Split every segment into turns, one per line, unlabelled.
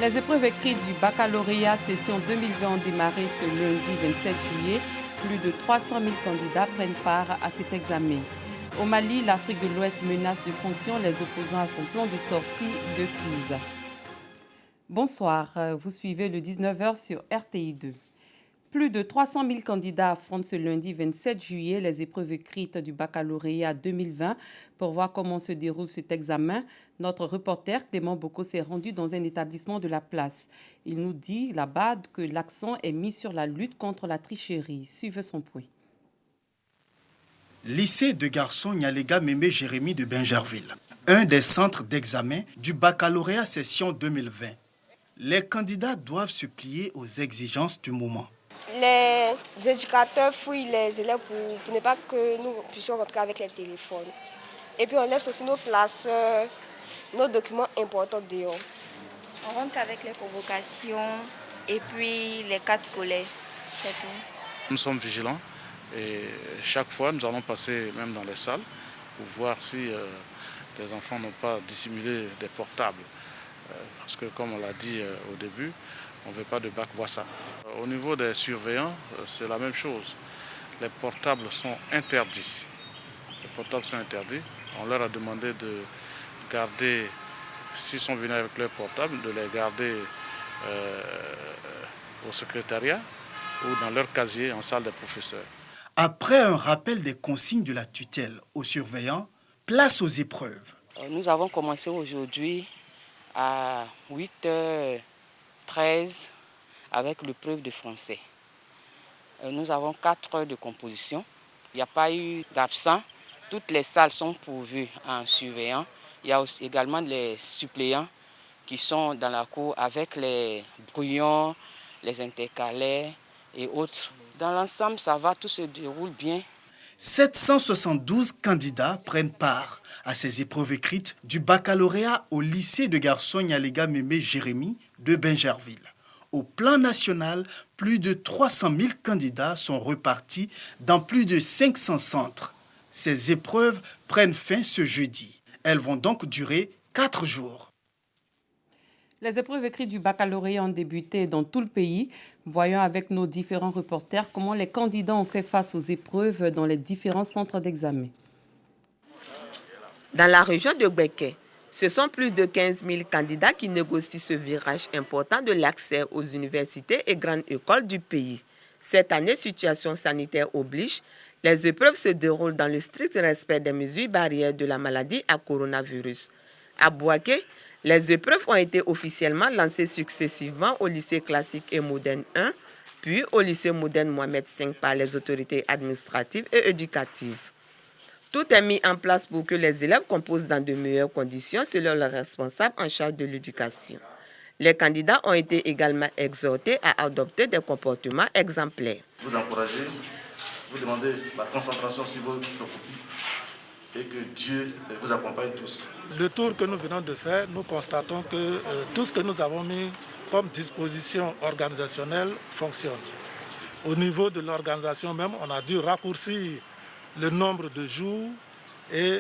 Les épreuves écrites du baccalauréat session 2020 ont démarré ce lundi 27 juillet. Plus de 300 000 candidats prennent part à cet examen. Au Mali, l'Afrique de l'Ouest menace de sanctions les opposants à son plan de sortie de crise. Bonsoir, vous suivez le 19h sur RTI 2. Plus de 300 000 candidats affrontent ce lundi 27 juillet les épreuves écrites du baccalauréat 2020. Pour voir comment se déroule cet examen, notre reporter Clément Bocco s'est rendu dans un établissement de la place. Il nous dit là-bas que l'accent est mis sur la lutte contre la tricherie. Suivez son point.
Lycée de garçons Nyalega Mémé Jérémy de Bingerville, un des centres d'examen du baccalauréat session 2020. Les candidats doivent se plier aux exigences du moment.
Les éducateurs fouillent les élèves pour ne pas que nous puissions rentrer avec les téléphones. Et puis on laisse aussi nos classeurs, nos documents importants dehors.
On rentre avec les convocations et puis les cartes scolaires, c'est tout.
Nous sommes vigilants et chaque fois nous allons passer même dans les salles pour voir si les enfants n'ont pas dissimulé des portables. Parce que comme on l'a dit au début, on ne veut pas de bac WhatsApp. Au niveau des surveillants, c'est la même chose. Les portables sont interdits. On leur a demandé de garder, s'ils sont venus avec leur portable, de les garder au secrétariat ou dans leur casier en salle des professeurs.
Après un rappel des consignes de la tutelle aux surveillants, place aux épreuves.
Nous avons commencé aujourd'hui à 8h13 avec l'épreuve de français. Nous avons 4 heures de composition. Il n'y a pas eu d'absent. Toutes les salles sont pourvues en surveillant. Il y a aussi également les suppléants qui sont dans la cour avec les brouillons, les intercalaires et autres. Dans l'ensemble, ça va, tout se déroule bien.
772 candidats prennent part à ces épreuves écrites du baccalauréat au lycée de garçons Nyalega Mémé Jérémy de Bingerville. Au plan national, plus de 300 000 candidats sont repartis dans plus de 500 centres. Ces épreuves prennent fin ce jeudi. Elles vont donc durer 4 jours.
Les épreuves écrites du baccalauréat ont débuté dans tout le pays. Voyons avec nos différents reporters comment les candidats ont fait face aux épreuves dans les différents centres d'examen.
Dans la région de Béké, ce sont plus de 15 000 candidats qui négocient ce virage important de l'accès aux universités et grandes écoles du pays. Cette année, situation sanitaire oblige, les épreuves se déroulent dans le strict respect des mesures barrières de la maladie à coronavirus. À Bouaké, les épreuves ont été officiellement lancées successivement au lycée classique et moderne 1, puis au lycée moderne Mohamed V par les autorités administratives et éducatives. Tout est mis en place pour que les élèves composent dans de meilleures conditions selon le responsable en charge de l'éducation. Les candidats ont été également exhortés à adopter des comportements exemplaires.
Vous encouragez, vous demandez la concentration sur vos copies et que Dieu vous accompagne tous.
Le tour que nous venons de faire, nous constatons que tout ce que nous avons mis comme disposition organisationnelle fonctionne. Au niveau de l'organisation même, on a dû raccourcir le nombre de jours et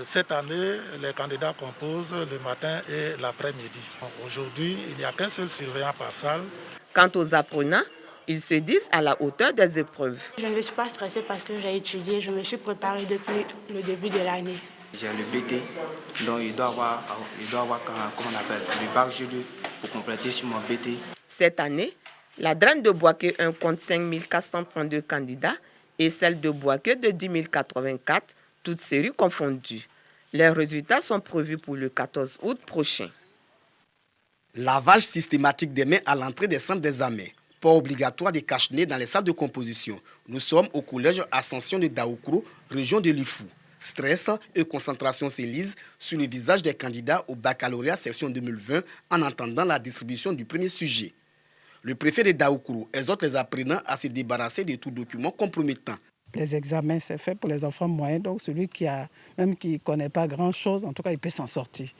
cette année, les candidats composent le matin et l'après-midi. Aujourd'hui, il n'y a qu'un seul surveillant par salle.
Quant aux apprenants, ils se disent à la hauteur des épreuves.
Je ne suis pas stressée parce que j'ai étudié, je me suis préparée depuis le début de l'année.
J'ai le BT, donc il doit avoir comment on appelle, le bac G2 pour compléter sur mon BT.
Cette année, la draine de Bouaké 1 compte 5 432 candidats et celle de Bouaké de 10 084, toutes séries confondues. Les résultats sont prévus pour le 14 août prochain.
Lavage systématique des mains à l'entrée des centres d'examen. Pas obligatoire de cache-nez dans les salles de composition. Nous sommes au collège Ascension de Daoukro, région de Lifou. Stress et concentration s'élisent sur le visage des candidats au baccalauréat section 2020 en entendant la distribution du premier sujet. Le préfet de Daoukro exhorte les apprenants à se débarrasser de tout document compromettant.
Les examens, c'est fait pour les enfants moyens, donc celui qui ne connaît pas grand-chose, en tout cas, il peut s'en sortir.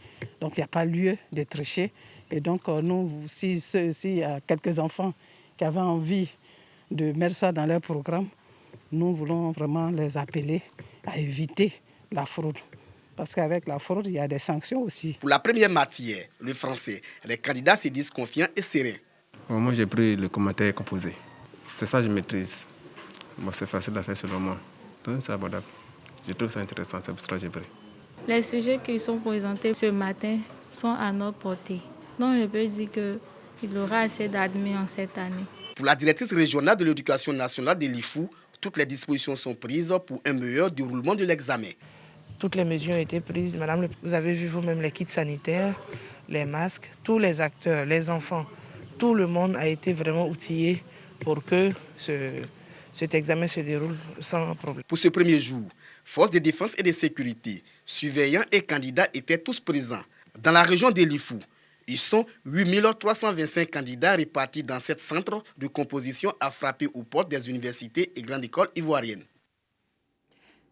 Donc, il n'y a pas lieu de tricher. Et donc, nous, s'il y a quelques enfants qui avaient envie de mettre ça dans leur programme, nous voulons vraiment les appeler à éviter la fraude. parce qu'avec la fraude, il y a des sanctions aussi.
Pour la première matière, le français, les candidats se disent confiants et sereins.
Moi, j'ai pris le commentaire composé. C'est ça que je maîtrise. Bon, c'est facile à faire selon moi. Donc, c'est abordable. Je trouve ça intéressant, c'est pour ça que j'ai pris.
Les sujets qui sont présentés ce matin sont à notre portée. Donc, je peux dire qu'il y aura assez d'admis en cette année.
Pour la directrice régionale de l'éducation nationale de l'IFU, toutes les dispositions sont prises pour un meilleur déroulement de l'examen.
Toutes les mesures ont été prises. Madame, vous avez vu vous-même les kits sanitaires, les masques, tous les acteurs, les enfants, tout le monde a été vraiment outillé pour que cet examen se déroule sans problème.
Pour ce premier jour, forces de défense et de sécurité, surveillants et candidats étaient tous présents. Dans la région de l'IFU, ils sont 8 325 candidats répartis dans 7 centres de composition à frapper aux portes des universités et grandes écoles ivoiriennes.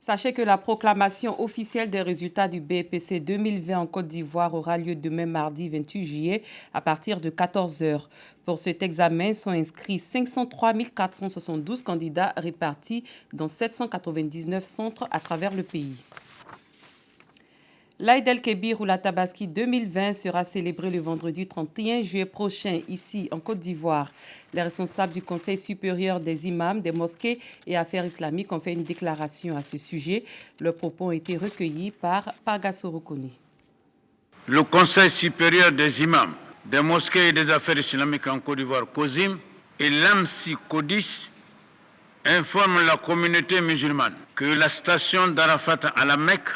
Sachez que la proclamation officielle des résultats du BEPC 2020 en Côte d'Ivoire aura lieu demain mardi 28 juillet à partir de 14 h. Pour cet examen sont inscrits 503 472 candidats répartis dans 799 centres à travers le pays. L'Aïd el-Kébir ou la Tabaski 2020 sera célébrée le vendredi 31 juillet prochain ici en Côte d'Ivoire. Les responsables du Conseil supérieur des imams, des mosquées et affaires islamiques ont fait une déclaration à ce sujet. Leurs propos ont été recueillis par Pagassoro Kone.
Le Conseil supérieur des imams, des mosquées et des affaires islamiques en Côte d'Ivoire, COSIM, et l'AMSI CODIS informent la communauté musulmane que la station d'Arafat à la Mecque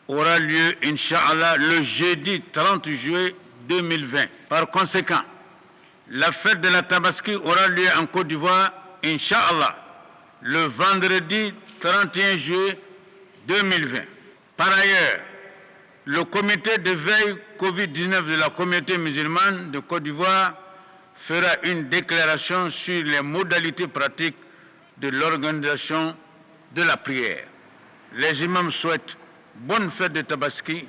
aura lieu, Inch'Allah, le jeudi 30 juillet 2020. Par conséquent, la fête de la Tabaski aura lieu en Côte d'Ivoire, Inch'Allah, le vendredi 31 juillet 2020. Par ailleurs, le comité de veille Covid-19 de la communauté musulmane de Côte d'Ivoire fera une déclaration sur les modalités pratiques de l'organisation de la prière. Les imams souhaitent bonne fête de Tabaski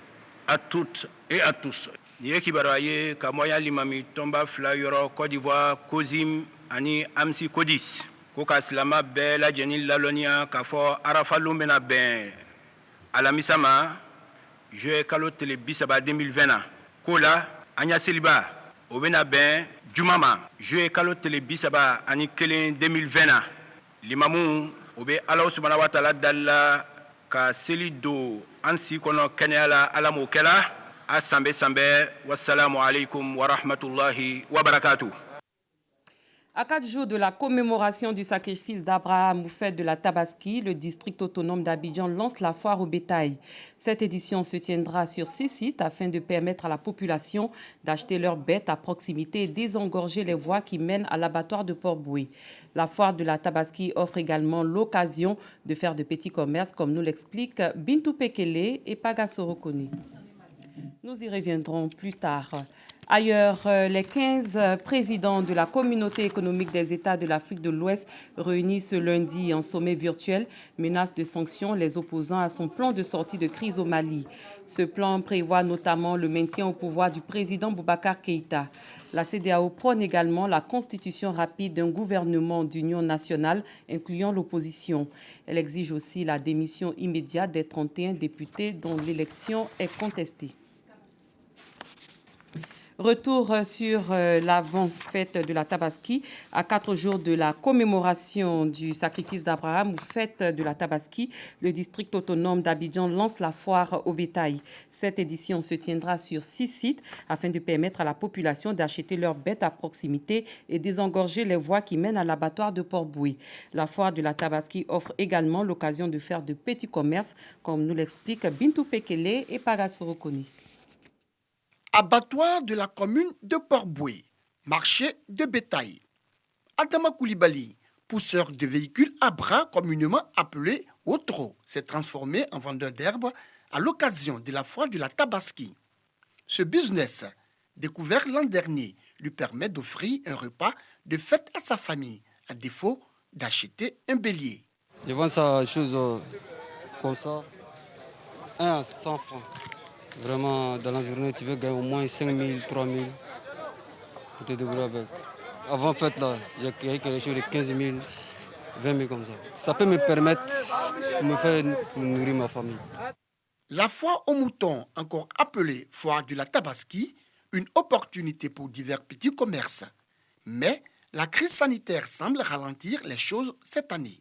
à toutes et à tous.
Ni kibaraye kamoya limami tomba fla yoro Côte d'Ivoire COSIM ani AMSI CODIS ko ka silama bɛɛ lajɛlen lalɔniya k'a fɔ arafa lon bɛna bɛn alamisa ma juillet kalo tile 30 2020 na ko la an ya seliba o bɛna bɛn juma ma juillet kalo tile 31 ani 2020 na limamu o bɛ Alahu subahanahu wa taala dala ka seli do an si kɔnɔ kɛnɛya la ala m'o kɛla a sanbɛ sanbɛ wassalamu alaikum wa rahmatullahi wa barakatuh.
À 4 jours de la commémoration du sacrifice d'Abraham ou fête de la Tabaski, le district autonome d'Abidjan lance la foire au bétail. Cette édition se tiendra sur 6 sites afin de permettre à la population d'acheter leurs bêtes à proximité et désengorger les voies qui mènent à l'abattoir de Port-Boué. La foire de la Tabaski offre également l'occasion de faire de petits commerces, comme nous l'expliquent Bintou Pekele et Pagassoro Kone. Nous y reviendrons plus tard. Ailleurs, les 15 présidents de la communauté économique des États de l'Afrique de l'Ouest réunis ce lundi en sommet virtuel menacent de sanctions les opposants à son plan de sortie de crise au Mali. Ce plan prévoit notamment le maintien au pouvoir du président Boubacar Keïta. La CEDEAO prône également la constitution rapide d'un gouvernement d'union nationale incluant l'opposition. Elle exige aussi la démission immédiate des 31 députés dont l'élection est contestée. Retour sur l'avant-fête de la Tabaski. À 4 jours de la commémoration du sacrifice d'Abraham ou fête de la Tabaski, le district autonome d'Abidjan lance la foire au bétail. Cette édition se tiendra sur 6 sites afin de permettre à la population d'acheter leurs bêtes à proximité et désengorger les voies qui mènent à l'abattoir de Port-Boué. La foire de la Tabaski offre également l'occasion de faire de petits commerces, comme nous l'expliquent Bintou Pekele et Pagassoro Kone.
Abattoir de la commune de Port-Boué, marché de bétail. Adama Koulibaly, pousseur de véhicules à bras communément appelé au trot, s'est transformé en vendeur d'herbes à l'occasion de la foire de la Tabaski. Ce business, découvert l'an dernier, lui permet d'offrir un repas de fête à sa famille, à défaut d'acheter un bélier.
Je vends ça chose comme ça, 1 à 100 francs. Vraiment, dans la journée, tu veux gagner au moins 5 000, 3 000 pour te débrouiller avec. Avant fête, là, j'ai gagné quelque chose de 15 000, 20 000 comme ça. Ça peut me permettre de me faire nourrir ma famille.
La foire aux moutons, encore appelée foire de la Tabaski, une opportunité pour divers petits commerces. Mais la crise sanitaire semble ralentir les choses cette année.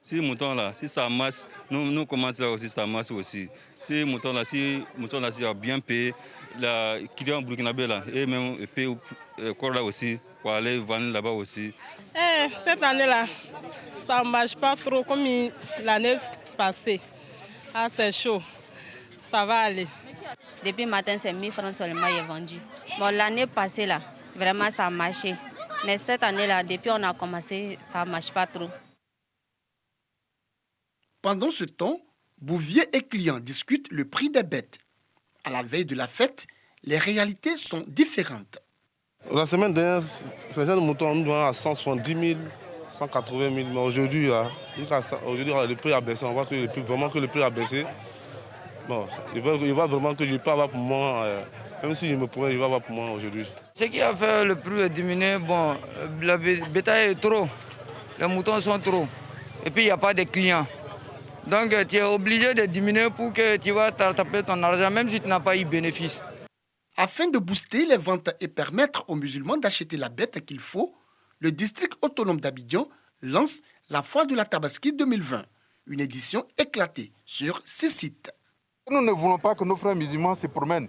Ces moutons-là, si ça marche, nous commençons là aussi, ça marche aussi. Ces moutons-là, si a bien payé, les clients burkinabés là, et même payé encore là aussi, pour aller vendre là-bas aussi.
Cette année-là, ça ne marche pas trop comme l'année passée. Ah, c'est chaud. Ça va aller.
Depuis le matin, c'est 1000 francs seulement est vendu. Bon, l'année passée, là, vraiment, ça a marché. Mais cette année-là, depuis on a commencé, ça ne marche pas trop.
Pendant ce temps, bouviers et clients discutent le prix des bêtes. À la veille de la fête, les réalités sont différentes.
La semaine dernière, ces jeunes moutons nous donnent à 170 000, 180 000. Mais aujourd'hui, le prix a baissé. On voit vraiment que le prix a baissé. Bon, il va vraiment que je peux avoir pour moi, même si je me promets, il va avoir pour moi aujourd'hui.
Ce qui a fait le prix diminuer, bon, le bétail est trop, les moutons sont trop, et puis il n'y a pas de clients. Donc tu es obligé de diminuer pour que tu vas taper ton argent, même si tu n'as pas eu bénéfice.
Afin de booster les ventes et permettre aux musulmans d'acheter la bête qu'il faut, le district autonome d'Abidjan lance la foire de la Tabaski 2020, une édition éclatée sur 6 sites.
Nous ne voulons pas que nos frères musulmans se promènent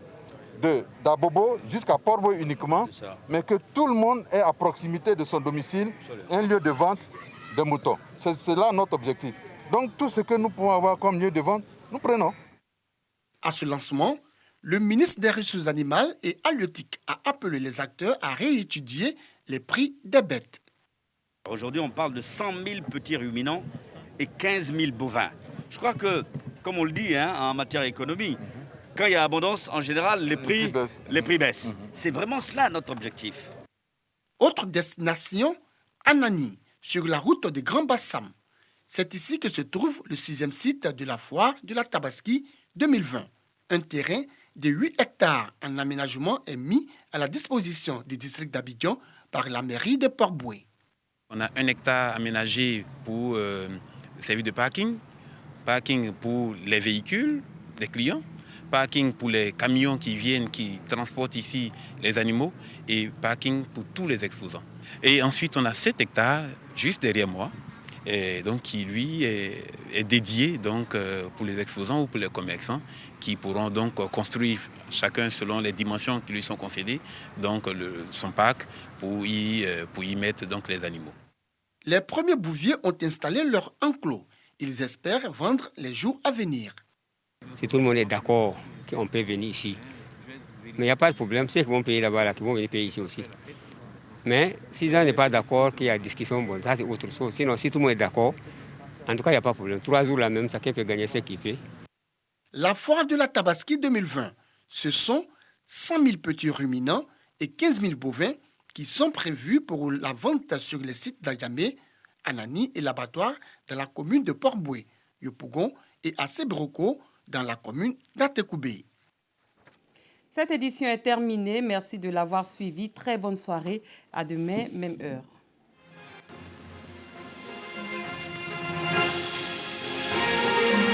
d'Abobo jusqu'à Port-Boué uniquement, mais que tout le monde ait à proximité de son domicile un lieu de vente de moutons. C'est là notre objectif. Donc tout ce que nous pouvons avoir comme lieu de vente, nous prenons.
À ce lancement, le ministre des Ressources animales et halieutiques a appelé les acteurs à réétudier les prix des bêtes.
Aujourd'hui, on parle de 100 000 petits ruminants et 15 000 bovins. Je crois que, comme on le dit en matière d'économie, quand il y a abondance, en général, les prix baissent. C'est vraiment cela notre objectif.
Autre destination, Anani, sur la route de Grand Bassam. C'est ici que se trouve le 6e site de la foire de la Tabaski 2020. Un terrain de 8 hectares en aménagement est mis à la disposition du district d'Abidjan par la mairie de Port-Boué.
On a 1 hectare aménagé pour servir de parking pour les véhicules des clients, parking pour les camions qui viennent, qui transportent ici les animaux et parking pour tous les exposants. Et ensuite, on a 7 hectares juste derrière moi, et donc qui lui est dédié donc, pour les exposants ou pour les commerçants qui pourront donc construire chacun selon les dimensions qui lui sont concédées, donc son parc pour y mettre donc les animaux.
Les premiers bouviers ont installé leur enclos. Ils espèrent vendre les jours à venir.
Si tout le monde est d'accord qu'on peut venir ici, mais il n'y a pas de problème, c'est qu'ils vont payer là-bas, qu'ils vont venir payer ici aussi. Mais si on n'est pas d'accord, qu'il y a discussion, bon, ça c'est autre chose. Sinon, si tout le monde est d'accord, en tout cas, il n'y a pas de problème. 3 jours là même, chacun peut gagner ce qu'il fait.
La foire de la Tabaski 2020, ce sont 100 000 petits ruminants et 15 000 bovins qui sont prévus pour la vente sur les sites d'Ayamé, Anani et l'abattoir dans la commune de Port-Boué, Yopougon et à Sebroko dans la commune d'Atekoubé.
Cette édition est terminée. Merci de l'avoir suivi. Très bonne soirée. À demain, même heure.